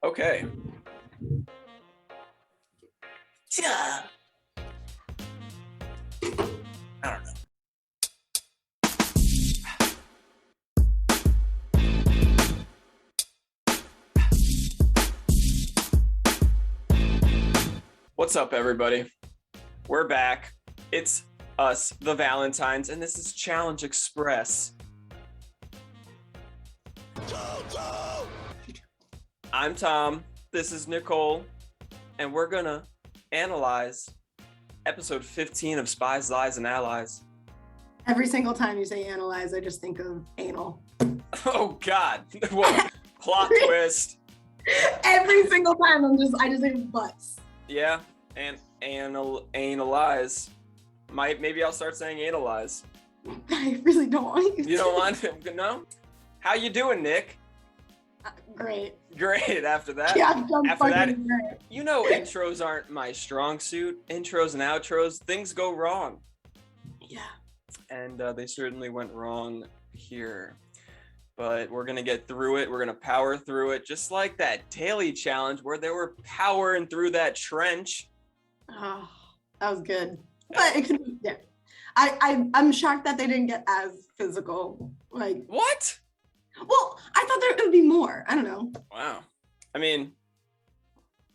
Okay. Yeah. I don't know. What's up, everybody? We're back. It's us, the Valentines, and this is Challenge Express. I'm Tom. This is Nicole, and we're gonna analyze episode 15 of Spies, Lies, and Allies. Every single time you say analyze, I just think of anal. Oh God! What plot twist? Every single time, I just think of butts. Yeah, and analyze. Maybe I'll start saying analyze. I really don't want you. You don't want to? No. How you doing, Nick? Great. Great. After that. Yeah, after that, great. You know, intros aren't my strong suit. Intros and outros, things go wrong. Yeah. And they certainly went wrong here. But we're going to get through it. We're going to power through it. Just like that daily challenge where they were powering through that trench. Oh, that was good. But it could be, yeah. I'm shocked that they didn't get as physical. Like, what? Well, I thought there would be more. I don't know. Wow. I mean,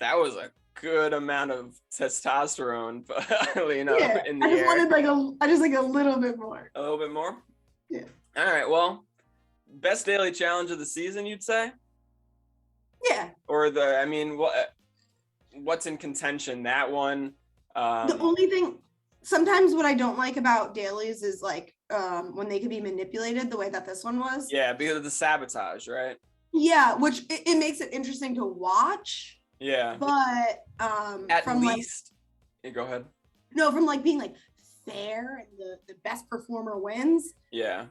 that was a good amount of testosterone, in the air. I just like a little bit more. A little bit more? Yeah. All right. Well, best daily challenge of the season, you'd say? Yeah. Or what's in contention? That one. The only thing, sometimes what I don't like about dailies is like when they can be manipulated the way that this one was. Yeah, because of the sabotage, right? Yeah, which it makes it interesting to watch. Yeah. But at least, go ahead. No, from like being like fair and the best performer wins. Yeah.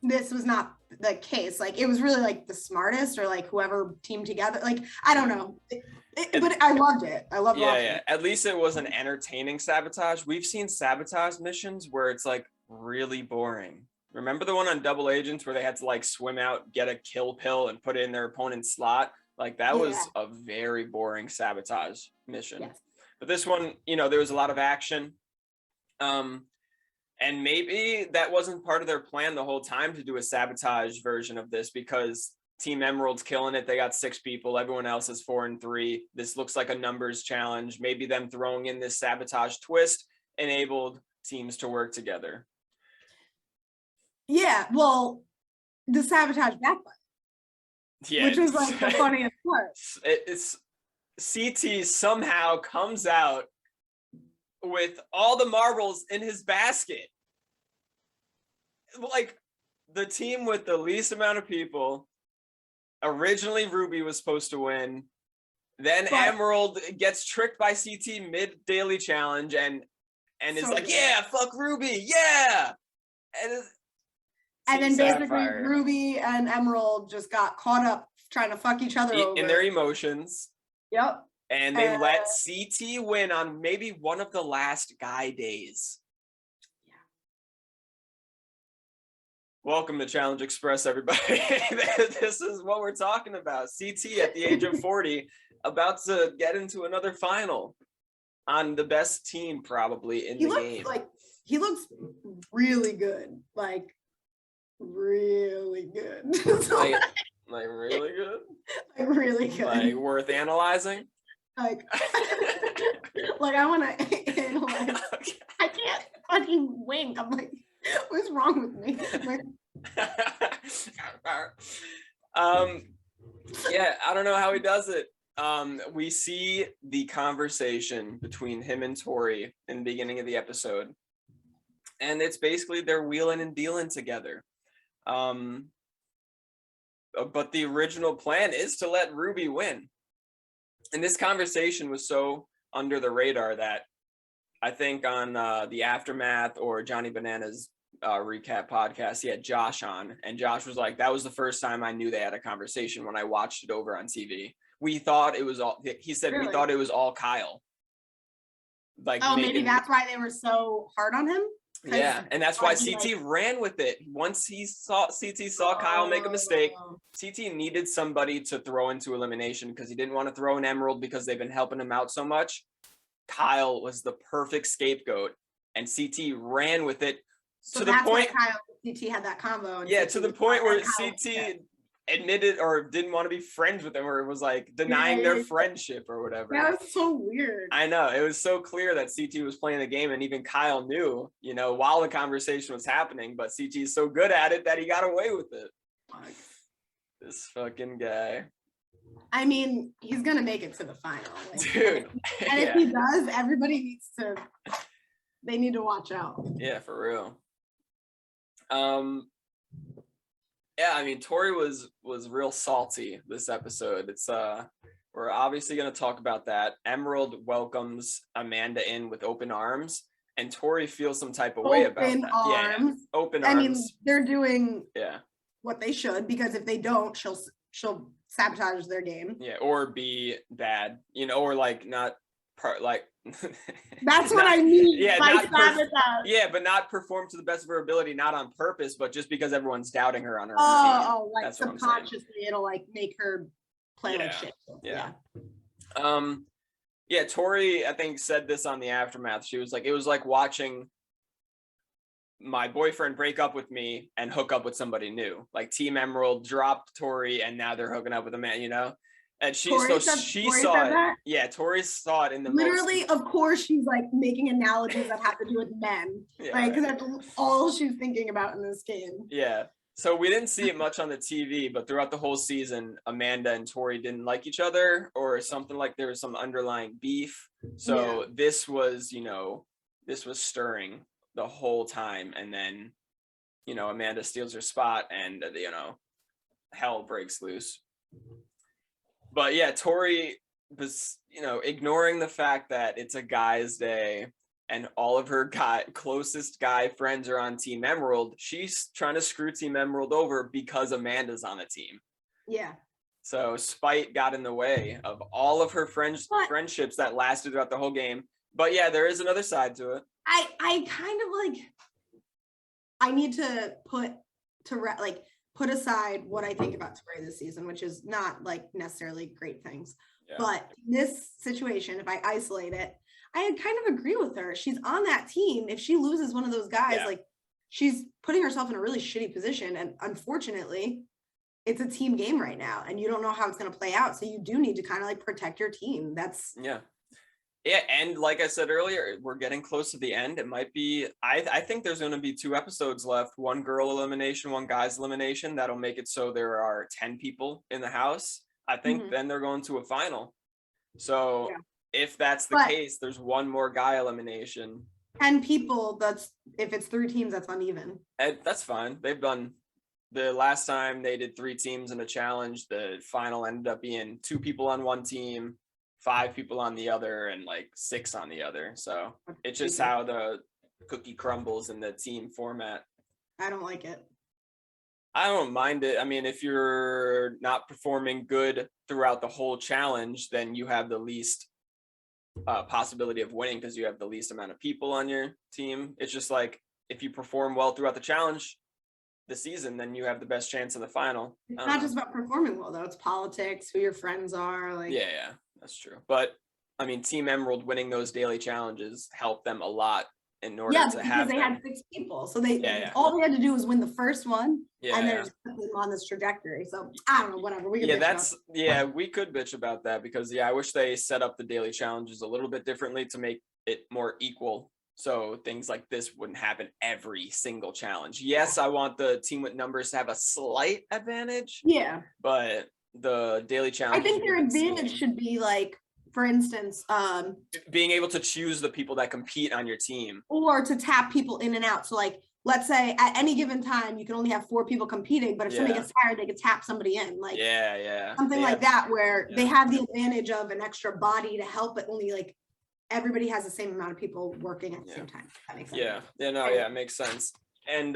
This was not the case. Like it was really like the smartest or like whoever teamed together. Like I don't know. But I loved it. I loved watching it. At least it was an entertaining sabotage. We've seen sabotage missions where it's like really boring. Remember the one on Double Agents where they had to like swim out, get a kill pill, and put it in their opponent's slot? Like that was a very boring sabotage mission. Yes. But this one, there was a lot of action. And maybe that wasn't part of their plan the whole time to do a sabotage version of this, because Team Emerald's killing it. They got 6 people. Everyone else is 4 and 3. This looks like a numbers challenge. Maybe them throwing in this sabotage twist enabled teams to work together. Yeah, well, the sabotage backfired. Yeah, which was like the funniest part. It's CT somehow comes out with all the marbles in his basket. Like the team with the least amount of people. Originally, Ruby was supposed to win. Then Emerald gets tricked by CT mid-daily challenge and is like, good. Yeah, fuck Ruby, yeah! And then basically Ruby and Emerald just got caught up trying to fuck each other over. In their emotions. Yep. And they let CT win on maybe one of the last guy days. Yeah. Welcome to Challenge Express, everybody. This is what we're talking about. CT at the age of 40, about to get into another final on the best team probably in the game. He looks really good. Like really good. like really good? Like really good. Like worth analyzing? Like I want to analyze. Okay. I can't fucking wink. I'm like, what's wrong with me? Yeah, I don't know how he does it. We see the conversation between him and Tori in the beginning of the episode. And it's basically they're wheeling and dealing together. But the original plan is to let Ruby win. And this conversation was so under the radar that I think on the Aftermath or Johnny Bananas recap podcast, he had Josh on, and Josh was like, that was the first time I knew they had a conversation when I watched it over on TV. We thought it was all, he said, really? We thought it was all Kyle. Like, maybe that's why they were so hard on him. Yeah, and that's why CT ran with it. Once CT saw Kyle make a mistake, CT needed somebody to throw into elimination because he didn't want to throw an Emerald because they've been helping him out so much. Kyle was the perfect scapegoat, and CT ran with it to the point. Kyle CT had that combo. Yeah, to the point where CT admitted or didn't want to be friends with him, or was like denying their friendship or whatever. That was so weird. I know, it was so clear that CT was playing the game, and even Kyle knew, while the conversation was happening, but CT is so good at it that he got away with it. This fucking guy. I mean, he's gonna make it to the final, dude. And if he does, everybody they need to watch out. Yeah, for real. Yeah, I mean, Tori was real salty this episode. It's we're obviously going to talk about that. Emerald welcomes Amanda in with open arms, and Tori feels some type of way about that. Yeah, open arms. I mean, they're doing what they should, because if they don't, she'll sabotage their game. Yeah, or be bad, or like not part like. That's what I mean. Yeah, but not perform to the best of her ability, not on purpose, but just because everyone's doubting her on her own team. Oh, like subconsciously, it'll like make her play like shit. Yeah. Yeah, Tori, I think, said this on the aftermath. She was like, it was like watching my boyfriend break up with me and hook up with somebody new. Like Team Emerald dropped Tori and now they're hooking up with a man, And she saw it. Yeah, Tori saw it in the literally. Of course, she's like making analogies that have to do with men, right? Because that's all she's thinking about in this game. Yeah. So we didn't see it much on the TV, but throughout the whole season, Amanda and Tori didn't like each other, or something like there was some underlying beef. So this was, this was stirring the whole time, and then, Amanda steals her spot, and hell breaks loose. But yeah, Tori was, ignoring the fact that it's a guy's day and all of her closest guy friends are on Team Emerald. She's trying to screw Team Emerald over because Amanda's on the team. Yeah. So spite got in the way of all of her friendships that lasted throughout the whole game. But yeah, there is another side to it. I kind of like, I need to put aside what I think about Tori this season, which is not like necessarily great things. Yeah. But this situation, if I isolate it, I kind of agree with her. She's on that team. If she loses one of those guys, like she's putting herself in a really shitty position. And unfortunately, it's a team game right now, and you don't know how it's going to play out. So you do need to kind of like protect your team. That's Yeah, and like I said earlier, we're getting close to the end. It might be, I think there's going to be 2 episodes left, 1 girl elimination, 1 guy's elimination. That'll make it so there are 10 people in the house. I think then they're going to a final. So if that's the case, there's 1 more guy elimination. 10 people, if it's 3 teams, that's uneven. And that's fine. They've done, the last time they did 3 teams in a challenge, the final ended up being 2 people on 1 team, 5 people on the other, and like 6 on the other. So it's just how the cookie crumbles in the team format. I don't like it. I don't mind it. I mean, if you're not performing good throughout the whole challenge, then you have the least possibility of winning because you have the least amount of people on your team. It's just like, if you perform well throughout the challenge, the season, then you have the best chance in the final. It's not just about performing well, though. It's politics, who your friends are. Like, yeah, that's true. But I mean, Team Emerald winning those daily challenges helped them a lot in order to have. Because they had 6 people, so all they had to do was win the first one, and they're just on this trajectory. So I don't know, whatever. We could we could bitch about that, because I wish they set up the daily challenges a little bit differently to make it more equal. So things like this wouldn't happen every single challenge. Yes, I want the team with numbers to have a slight advantage. Yeah. But the daily challenge, I think their advantage should be like, for instance, being able to choose the people that compete on your team, or to tap people in and out. So like, let's say at any given time, you can only have 4 people competing, but if somebody gets tired, they could tap somebody in. Like, something like that, where they have the advantage of an extra body to help, but only like everybody has the same amount of people working at the same time. That makes sense. It makes sense. And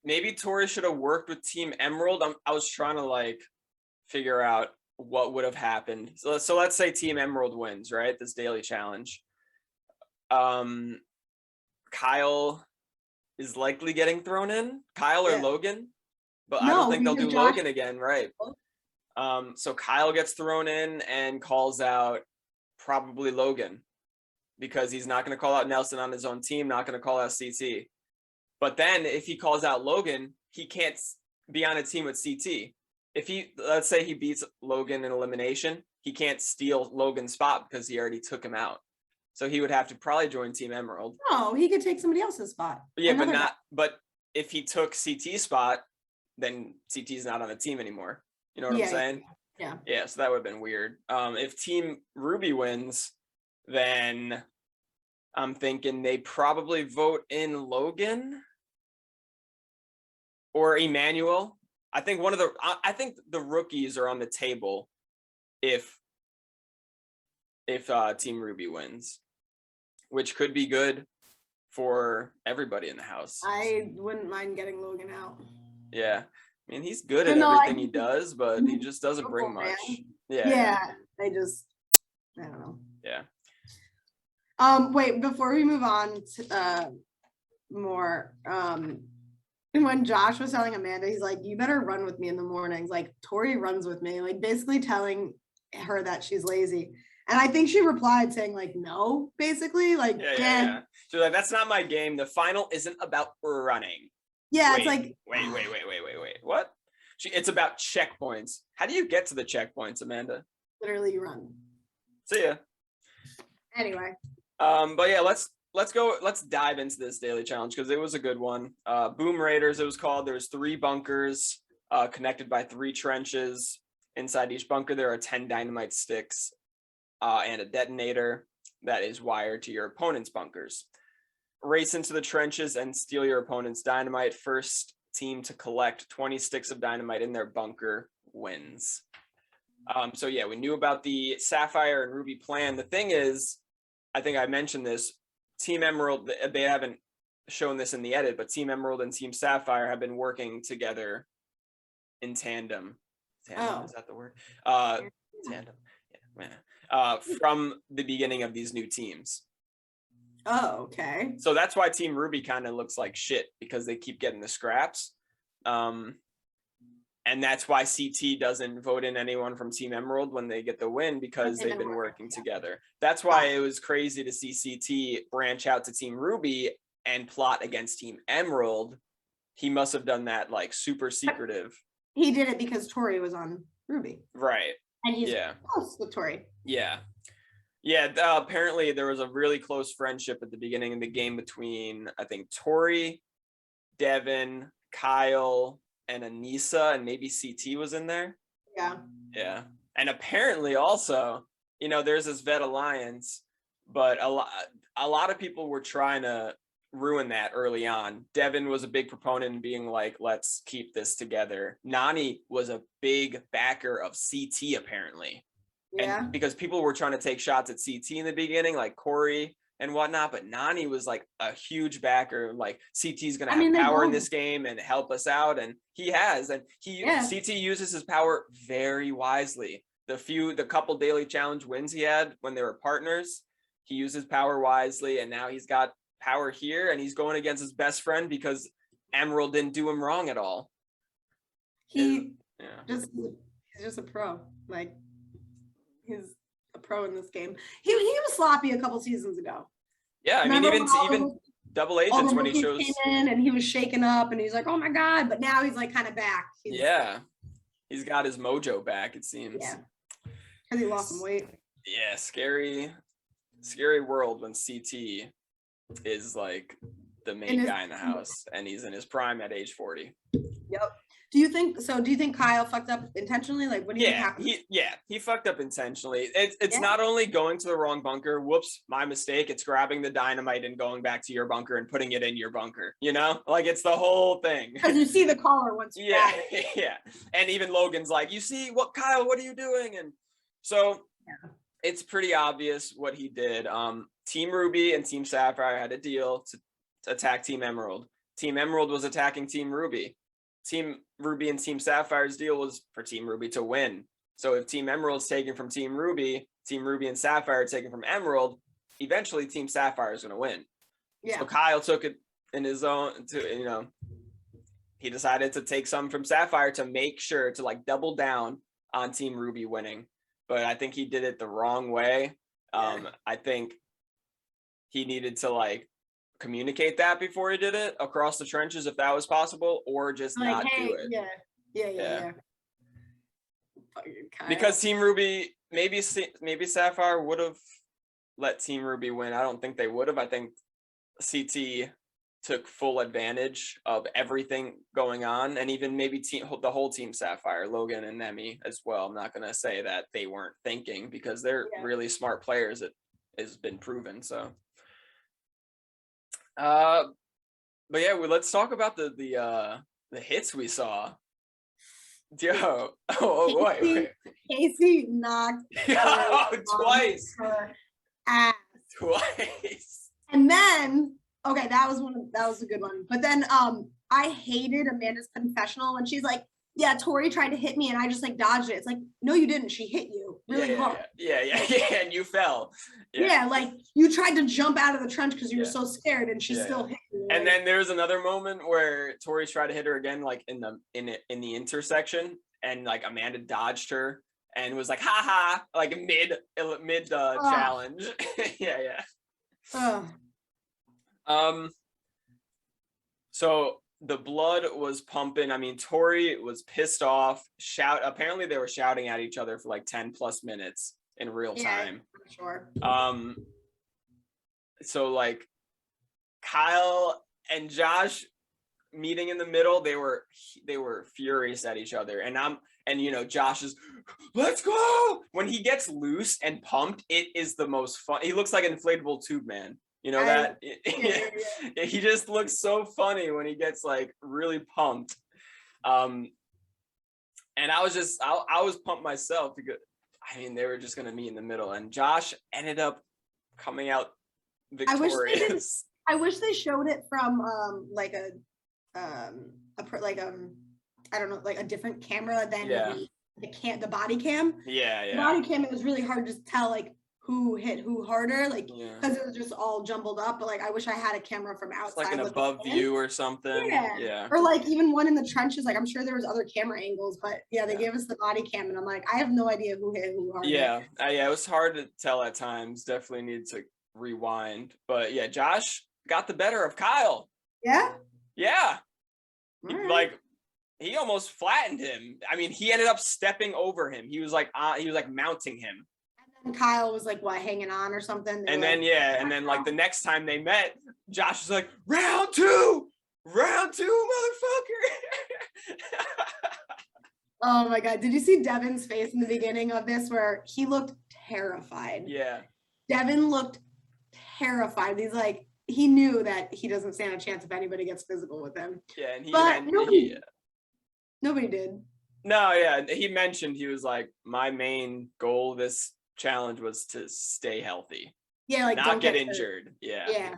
maybe Tori should have worked with Team Emerald. I was trying to like figure out what would have happened. So let's say Team Emerald wins, right? This daily challenge. Kyle is likely getting thrown in. Kyle or Logan, but I don't think they'll do Logan again, right? So Kyle gets thrown in and calls out probably Logan because he's not going to call out Nelson on his own team, not going to call out CT. But then if he calls out Logan, he can't be on a team with CT. If let's say he beats Logan in elimination, he can't steal Logan's spot because he already took him out. So he would have to probably join Team Emerald. No, he could take somebody else's spot. Yeah, but if he took CT's spot, then CT's not on the team anymore. You know what I'm saying? Yeah. Yeah, so that would have been weird. If Team Ruby wins, then I'm thinking they probably vote in Logan or Emmanuel. I think the rookies are on the table if Team Ruby wins, which could be good for everybody in the house. I wouldn't mind getting Logan out. Yeah. I mean, he's good at everything he does, but he just doesn't bring much. Yeah. I don't know. Yeah. Wait, before we move on to more, when Josh was telling Amanda, he's like, you better run with me in the mornings. Like, Tori runs with me, like basically telling her that she's lazy. And I think she replied saying like, no, basically, like, yeah. She's like, that's not my game. The final isn't about running. Yeah, it's like, wait. What? It's about checkpoints. How do you get to the checkpoints, Amanda? Literally run. See ya. Anyway. But yeah, let's dive into this daily challenge because it was a good one. Boom Raiders, it was called. There's 3 bunkers connected by 3 trenches. Inside each bunker, there are 10 dynamite sticks and a detonator that is wired to your opponent's bunkers. Race into the trenches and steal your opponent's dynamite. First team to collect 20 sticks of dynamite in their bunker wins. So yeah, we knew about the Sapphire and Ruby plan. The thing is, I think I mentioned this, Team Emerald, they haven't shown this in the edit, but Team Emerald and Team Sapphire have been working together in tandem. Is that the word? Tandem. Yeah. From the beginning of these new teams. Oh, okay. So that's why Team Ruby kind of looks like shit because they keep getting the scraps. And that's why CT doesn't vote in anyone from Team Emerald when they get the win because they've been working together. That's why it was crazy to see CT branch out to Team Ruby and plot against Team Emerald. He must have done that like super secretive. He did it because Tori was on Ruby. Right. And he's close with Tori. Yeah. Yeah, apparently there was a really close friendship at the beginning of the game between, I think, Tori, Devin, Kyle, and Anissa, and maybe CT was in there. Yeah. Yeah. And apparently also, there's this vet alliance, but a lot of people were trying to ruin that early on. Devin was a big proponent in being like, let's keep this together. Nani was a big backer of CT apparently. Yeah. And because people were trying to take shots at CT in the beginning, like Corey and whatnot, but Nani was like a huge backer. Like CT's gonna have power in this game and help us out, and he has. And CT uses his power very wisely. The couple daily challenge wins he had when they were partners, he used his power wisely, and now he's got power here, and he's going against his best friend because Emerald didn't do him wrong at all. He's just a pro. Like, he's a pro in this game. He was sloppy a couple seasons ago. Yeah, I mean, even double agents when he shows came in and he was shaken up and he's like, oh my god, but now he's like kind of back. He's got his mojo back, it seems. Yeah, because he lost some weight. Yeah, scary world when CT is like the main guy in the house and he's in his prime at age 40. Yep. Do you think Kyle fucked up intentionally? Like, what do you think happened? He fucked up intentionally. It's not only going to the wrong bunker. Whoops, my mistake. It's grabbing the dynamite and going back to your bunker and putting it in your bunker. Like, it's the whole thing. Because you see the collar once you grab it. Yeah. And even Logan's like, you see what, Kyle? What are you doing? And so it's pretty obvious what he did. Team Ruby and Team Sapphire had a deal to attack Team Emerald. Team Emerald was attacking Team Ruby. Team Ruby and Team Sapphire's deal was for Team Ruby to win. So if Team Emerald's taken from Team Ruby and Sapphire are taken from Emerald, eventually Team Sapphire is going to win. Yeah. So Kyle took it in his own, to he decided to take some from Sapphire to make sure to like double down on Team Ruby winning. But I think he did it the wrong way. I think he needed to like communicate that before he did it across the trenches if that was possible, or just like, not hey, do it. Yeah. Because Team Ruby, maybe Sapphire would have let Team Ruby win. I don't think they would have. I think CT took full advantage of everything going on, and even maybe the whole team Sapphire, Logan and Nemi as well. I'm not going to say that they weren't thinking, because they're really smart players. It has been proven. So but yeah, let's talk about the hits we saw. Yo, wait. Casey knocked twice. Her ass. Twice. And then, okay, that was a good one. But then I hated Amanda's confessional when she's like, yeah, Tori tried to hit me and I just like dodged it. It's like, no, you didn't. She hit you really hard. Yeah, and you fell. Yeah, like you tried to jump out of the trench because you were so scared, and she still hit you. And then there's another moment where Tori tried to hit her again, like in the intersection, and like Amanda dodged her and was like, ha ha, like mid challenge. Yeah. So the blood was pumping. I mean, Tori was pissed off. Apparently they were shouting at each other for like 10 plus minutes in real time. Sure. So like Kyle and Josh meeting in the middle, they were furious at each other. And Josh is, let's go. When he gets loose and pumped, it is the most fun. He looks like an inflatable tube man. You know that? Yeah. He just looks so funny when he gets like really pumped. And I was pumped myself, because I mean, they were just going to meet in the middle, and Josh ended up coming out victorious. I wish they showed it from like a I don't know, like a different camera than the body cam. Yeah. The body cam, it was really hard to tell like who hit who harder, like because it was just all jumbled up. But like I wish I had a camera from outside, it's like an above view or something. Yeah. Or like even one in the trenches. Like I'm sure there was other camera angles, but they gave us the body cam, and I'm like, I have no idea who hit who harder. Yeah, it was hard to tell at times. Definitely need to rewind. But yeah, Josh got the better of Kyle. Yeah. Like he almost flattened him. I mean, he ended up stepping over him. He was like mounting him. And Kyle was like, what, hanging on or something? And then like the next time they met, Josh was like, round two, motherfucker. Oh my God. Did you see Devin's face in the beginning of this where he looked terrified? Yeah. Devin looked terrified. He's like, he knew that he doesn't stand a chance if anybody gets physical with him. Yeah. And nobody did. No, yeah. He mentioned, he was like, my main goal this challenge was to stay healthy. Yeah, like not get injured. Yeah.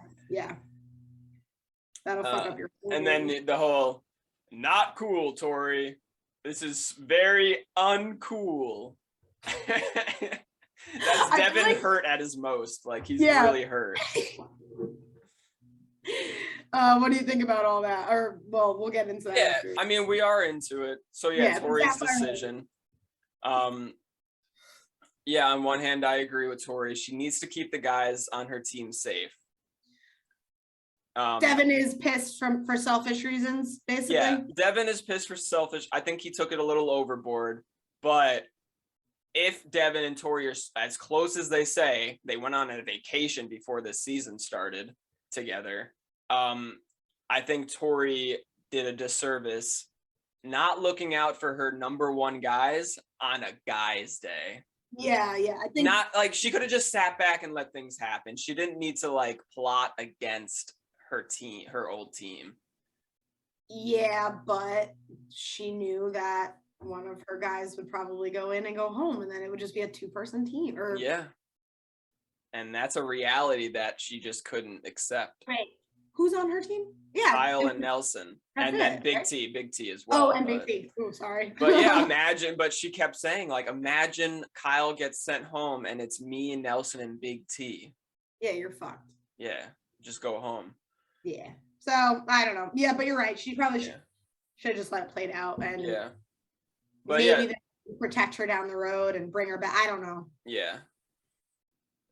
That'll fuck up your food. And then the whole, not cool, Tori. This is very uncool. That's Devin hurt at his most. Like he's really hurt. What do you think about all that? Or well, we'll get into that. Yeah, after. I mean, we are into it. So Tori's decision. On one hand, I agree with Tori. She needs to keep the guys on her team safe. Devin is pissed for selfish reasons, basically. Yeah, Devin is pissed for selfish. I think he took it a little overboard. But if Devin and Tori are as close as they say, they went on a vacation before this season started together. I think Tori did a disservice not looking out for her number one guys on a guy's day. Yeah, I think not like she could have just sat back and let things happen. She didn't need to like plot against her old team. Yeah, but she knew that one of her guys would probably go in and go home, and then it would just be a 2-person team. And that's a reality that she just couldn't accept. Right. Who's on her team? Yeah. Kyle and Nelson. And then Big T as well. Oh, and Big T. Oh, sorry. But yeah, but she kept saying, like, imagine Kyle gets sent home and it's me and Nelson and Big T. Yeah, you're fucked. Yeah, just go home. Yeah. So I don't know. Yeah, but you're right. She probably should have just let it play out, and but maybe they protect her down the road and bring her back. I don't know. Yeah.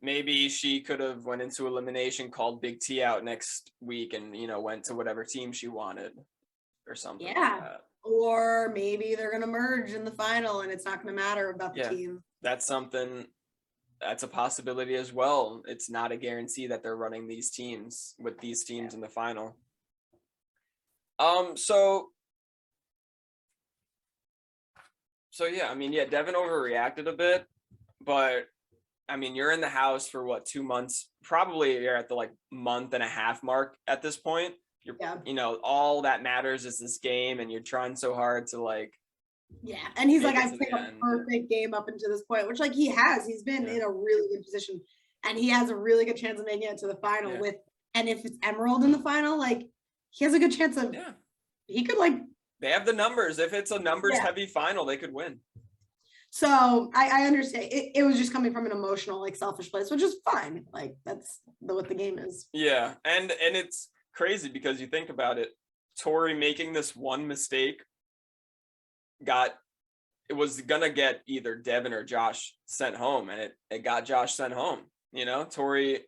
Maybe she could have went into elimination, called Big T out next week, and went to whatever team she wanted or something. Yeah. Like that. Or maybe they're gonna merge in the final and it's not gonna matter about the team. That's a possibility as well. It's not a guarantee that they're running these teams with these teams in the final. So yeah, I mean, Devin overreacted a bit, but I mean, you're in the house for what, 2 months? Probably you're at the month and a half mark at this point. All that matters is this game, and you're trying so hard to and he's like, I've played a perfect game up until this point, which he has. He's been in a really good position, and he has a really good chance of making it to the final with. And if it's Emerald in the final, he has a good chance of. Yeah, he could They have the numbers. If it's a numbers heavy final, they could win. So I understand. It was just coming from an emotional, selfish place, which is fine. That's what the game is. Yeah, and it's crazy because you think about it. Tori making this one mistake was gonna get either Devin or Josh sent home, and it got Josh sent home. Tori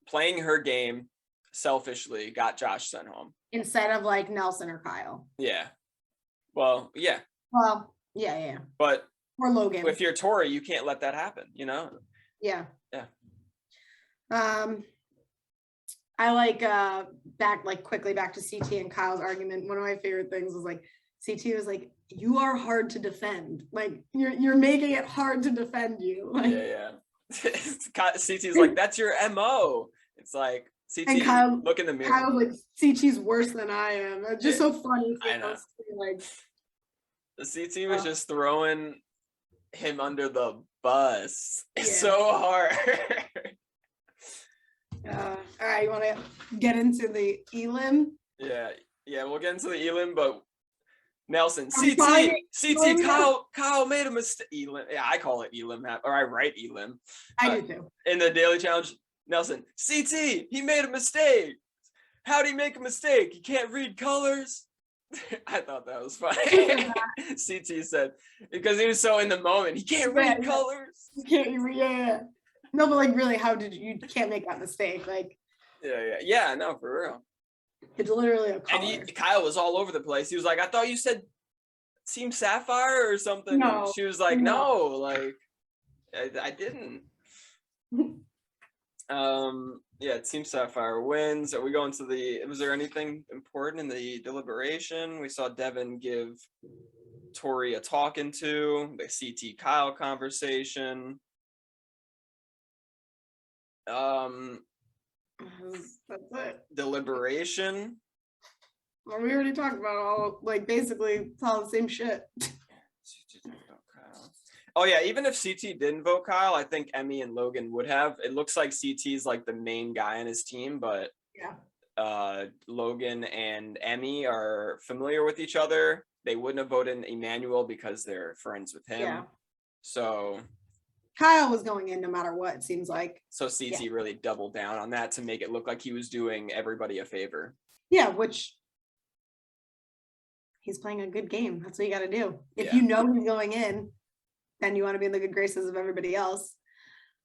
playing her game selfishly got Josh sent home instead of Nelson or Kyle. Yeah. Well, yeah. Well, yeah. But or Logan. If you're Tori, you can't let that happen, Yeah. Yeah. I quickly back to CT and Kyle's argument. One of my favorite things was CT was you are hard to defend. You're making it hard to defend you. Yeah. CT's that's your MO. It's CT, and Kyle, look in the mirror. Kyle's CT's worse than I am. It's just so funny. I know. The CT was just throwing him under the bus. It's so hard. All right, you want to get into the elim? Yeah, we'll get into the elim, but Nelson, CT, Kyle made a mistake. Elim, I call it elim, or I write elim. I do too. In the daily challenge, Nelson, CT, he made a mistake. How'd he make a mistake? He can't read colors. I thought that was funny. CT said, because he was so in the moment, he can't read colors. You can't read, No, but really, how did you can't make that mistake? Yeah, no, for real. It's literally a color. And Kyle was all over the place. He was like, I thought you said Team Sapphire or something. No, and she was like, no, I didn't. Team Sapphire wins. Are we going to was there anything important in the deliberation? We saw Devin give Tori a talking to, the CT Kyle conversation. That's it. Deliberation. Well, we already talked about all basically it's all the same shit. Oh yeah, even if CT didn't vote Kyle, I think Emmy and Logan would have. It looks like CT's the main guy on his team, but Logan and Emmy are familiar with each other. They wouldn't have voted Emmanuel because they're friends with him. Yeah. So Kyle was going in no matter what, it seems like. So CT really doubled down on that to make it look like he was doing everybody a favor. Yeah, which he's playing a good game. That's what you got to do. If you know he's going in, then you want to be in the good graces of everybody else.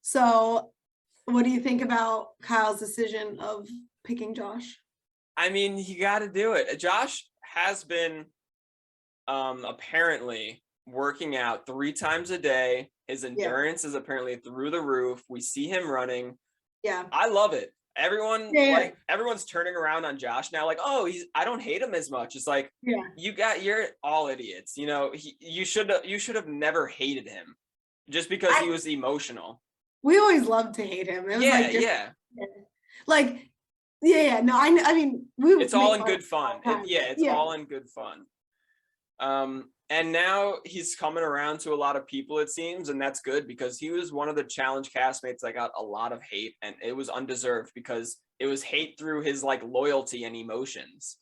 So what do you think about Kyle's decision of picking Josh? I mean, you got to do it. Josh has been apparently working out 3 times a day. His endurance is apparently through the roof. We see him running. Yeah. I love it. Everyone's turning around on Josh now. I don't hate him as much. It's you're all idiots. You should have never hated him just because he was emotional. We always loved to hate him. It was No, I mean, it's all in good fun. It's all in good fun. And now he's coming around to a lot of people, it seems, and that's good because he was one of the challenge castmates that got a lot of hate, and it was undeserved because it was hate through his loyalty and emotions,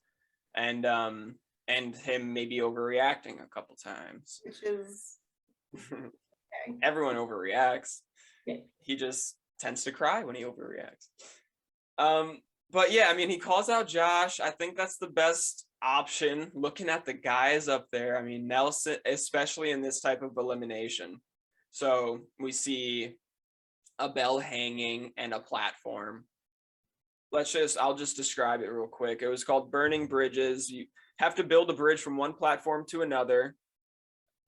and him maybe overreacting a couple times. Which is everyone overreacts. Yeah. He just tends to cry when he overreacts. But yeah, I mean, he calls out Josh. I think that's the best option. Looking at the guys up there, I mean, Nelson, especially in this type of elimination. So we see a bell hanging and a platform. I'll just describe it real quick. It was called Burning Bridges. You have to build a bridge from one platform to another.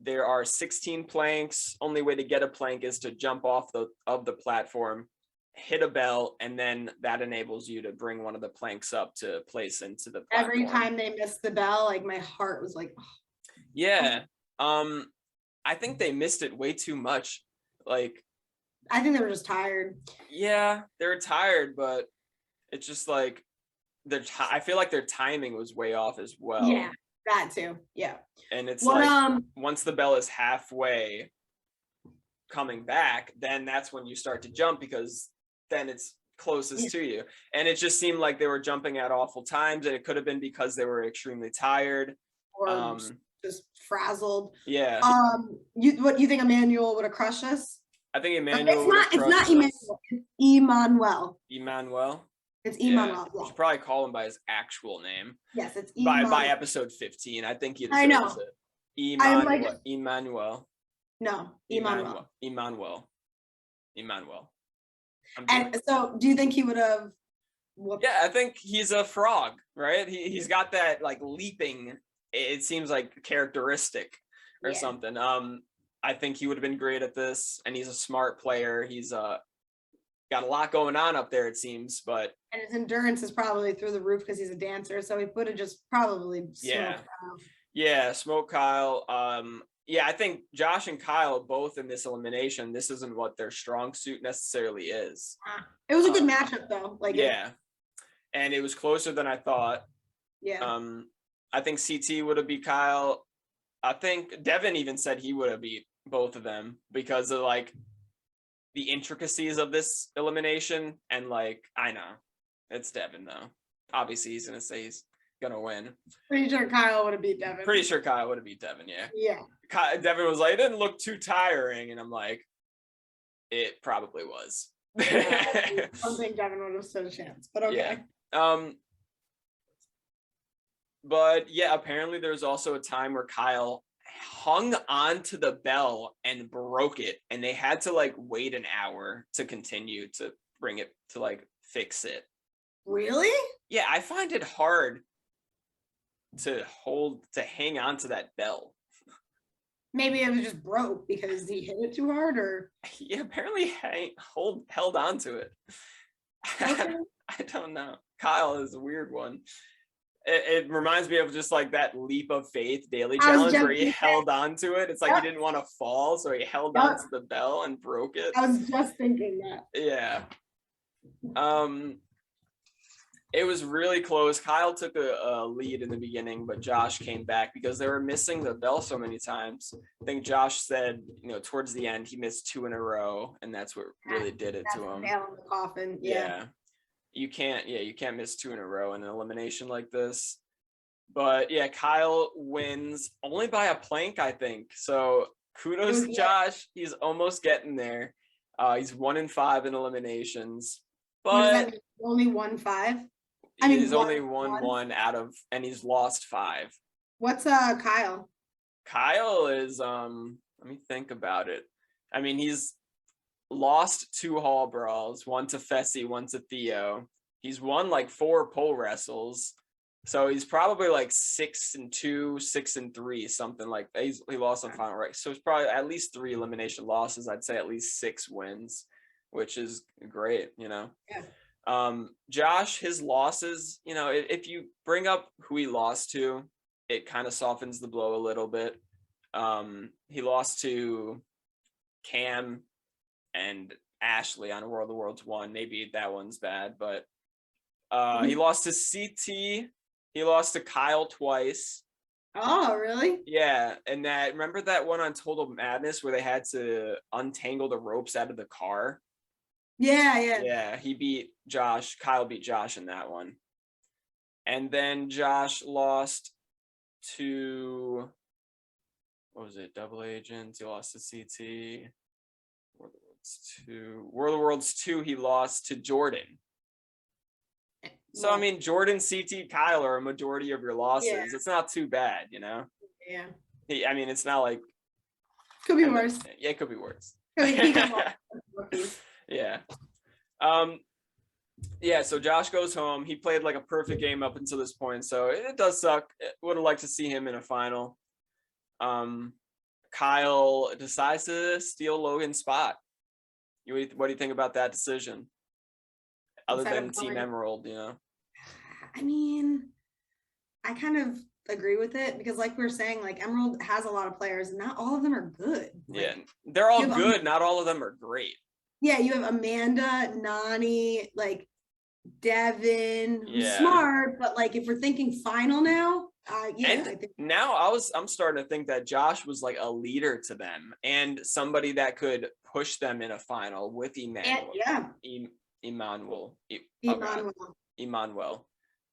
There are 16 planks. Only way to get a plank is to jump off of the platform, hit a bell, and then that enables you to bring one of the planks up to place into the platform. Every time they missed the bell, like my heart was like, oh. Yeah. I think they missed it way too much. Like, I think they were just tired. Yeah, they're tired, but it's just like I feel like their timing was way off as well. Yeah, that too. Yeah. And it's like once the bell is halfway coming back, then that's when you start to jump, because then it's closest to you. And it just seemed like they were jumping at awful times, and it could have been because they were extremely tired or just frazzled. Yeah. You think Emmanuel would have crushed this? I think Emmanuel. It's not Emmanuel. It's Emmanuel. Emmanuel. It's Emmanuel. Yeah. You should probably call him by his actual name. Yes, it's Emmanuel. By episode 15, I think he deserves I know. it. Emmanuel. No, Emmanuel. And so, do you think he would have? Yeah, I think he's a frog, right? He's got that like leaping. It seems like characteristic or something. I think he would have been great at this, and he's a smart player. He's got a lot going on up there, it seems, but and his endurance is probably through the roof because he's a dancer, so he would have just probably smoked Kyle. I think Josh and Kyle both in this elimination, this isn't what their strong suit necessarily is. It was a good matchup though. And it was closer than I thought. I think CT would have beat Kyle. I think Devin even said he would have beat both of them because of like the intricacies of this elimination. And like, I know it's Devin though. Obviously he's gonna say he's gonna win. Pretty sure Kyle would have beat Devin. Pretty sure Kyle would have beat Devin. Yeah. Devin was like, it didn't look too tiring, and I'm like, it probably was. I don't think Devin would have stood a chance, but okay. But yeah, apparently there's also a time where Kyle hung on to the bell and broke it, and they had to like wait an hour to continue to bring it to like fix it. Really? Yeah, I find it hard to hang on to that bell. Maybe it was just broke because he hit it too hard, or he apparently held on to it. Okay. I don't know. Kyle is a weird one. It reminds me of just like that leap of faith daily challenge where he held on to it. It's like he didn't want to fall, so he held on to the bell and broke it. I was just thinking that. Yeah. It was really close. Kyle took a lead in the beginning, but Josh came back because they were missing the bell so many times. I think Josh said, towards the end, he missed 2 in a row, and that's what really did it to him. Nail in the coffin. Yeah. You can't miss 2 in a row in an elimination like this. But yeah, Kyle wins only by a plank, I think. So kudos to Josh. He's almost getting there. He's 1-5 in eliminations. But what does that mean? Only 1-5? He's only won 1 out of, and he's lost 5. What's Kyle? Kyle is let me think about it. I mean, he's lost 2 hall brawls, 1 to Fessy, 1 to Theo. He's won like 4 pole wrestles, so he's probably like 6-2, 6-3, something like that. He lost on final right, so it's probably at least 3 elimination losses. I'd say at least 6 wins, which is great. Yeah. Josh, his losses, if you bring up who he lost to, it kind of softens the blow a little bit. He lost to Cam and Ashley on World of Worlds 1. Maybe that one's bad, but he lost to CT. He lost to Kyle twice. Oh, really? Yeah, and remember that one on Total Madness where they had to untangle the ropes out of the car? Yeah, he beat Josh. Kyle beat Josh in that one. And then Josh lost to, what was it, Double Agents? He lost to CT. World of Worlds 2, he lost to Jordan. So, I mean, Jordan, CT, Kyle are a majority of your losses. Yeah. It's not too bad, you know? Yeah. I mean, it's not like... Could be worse. Yeah, it could be worse. Yeah. Yeah, so Josh goes home. He played like a perfect game up until this point, so it does suck. Would have liked to see him in a final. Kyle decides to steal Logan's spot. What do you think about that decision? Other than Team Emerald, you know? I mean, I kind of agree with it because like we were saying, like Emerald has a lot of players and not all of them are good. Yeah, they're all good. Not all of them are great. Yeah, you have Amanda, Nani, like Devin, who's smart, but like if we're thinking final now, I think now I'm starting to think that Josh was like a leader to them and somebody that could push them in a final with Emmanuel. Emmanuel.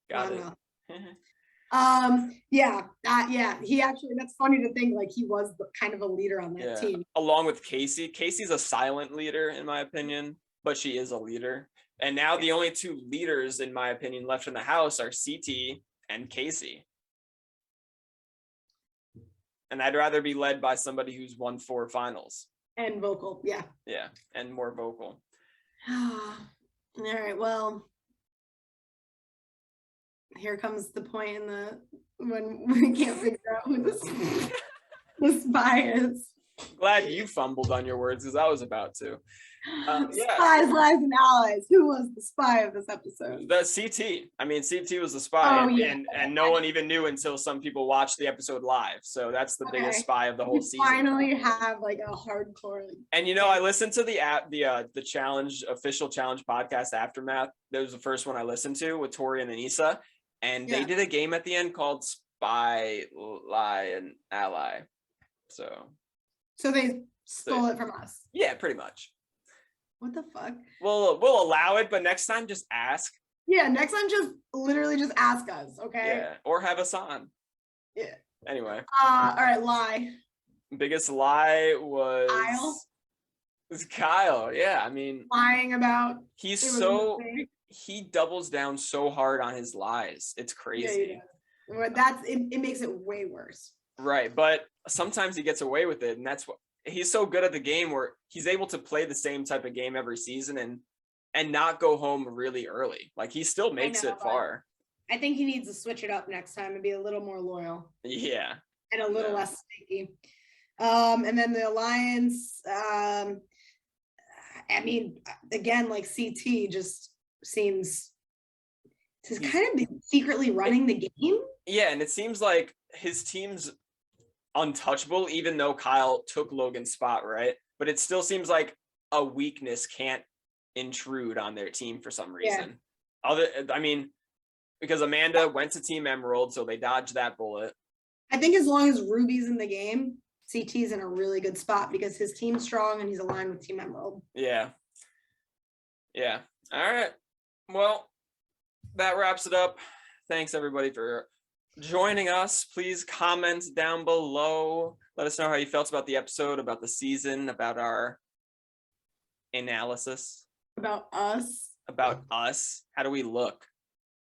Got it. He actually, that's funny to think like he was kind of a leader on that team. Along with Casey. Casey's a silent leader in my opinion, but she is a leader. And now the only two leaders in my opinion left in the house are CT and Casey. And I'd rather be led by somebody who's won 4 finals. And vocal, yeah. Yeah, and more vocal. All right, well, here comes the point when we can't figure out who the spy is. Glad you fumbled on your words because I was about to. Spies, lies, and allies. Who was the spy of this episode? The CT. I mean, CT was the spy, and no one even knew until some people watched the episode live. So that's the biggest spy of the whole season. Finally, have like a hardcore. And you know, I listened to the challenge official challenge podcast Aftermath. That was the first one I listened to with Tori and Anissa, and they did a game at the end called Spy, Lie, and Ally. So they stole it from us. Yeah, pretty much. What the fuck? We'll allow it, but next time just ask. Yeah, next time just literally just ask us, okay? Yeah, or have us on. Yeah. Anyway. All right, lie. Biggest lie was Kyle. It's Kyle. Yeah, I mean, lying about. He doubles down so hard on his lies. It's crazy. Yeah, it makes it way worse. Right, but sometimes he gets away with it, and that's what he's so good at the game where he's able to play the same type of game every season and not go home really early. Like he still makes it far. I think he needs to switch it up next time and be a little more loyal. Yeah. And a little less sneaky. And then the alliance, I mean, again, like CT just seems to kind of be secretly running the game. Yeah, and it seems like his team's untouchable, even though Kyle took Logan's spot, right? But it still seems like a weakness can't intrude on their team for some reason. Because Amanda went to Team Emerald, so they dodged that bullet. I think as long as Ruby's in the game, CT's in a really good spot because his team's strong and he's aligned with Team Emerald. Yeah. Yeah. All right. Well, that wraps it up. Thanks everybody for joining us. Please comment down below. Let us know how you felt about the episode, about the season, about our analysis. About us. How do we look?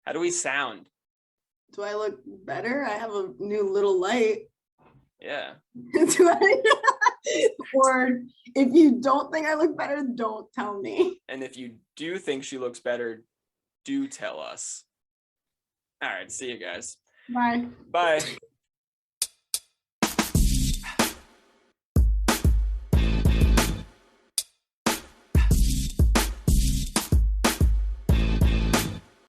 How do we sound? Do I look better? I have a new little light. Yeah. Or if you don't think I look better, don't tell me. And if you do think she looks better, do tell us. All right. See you guys. Bye. Bye.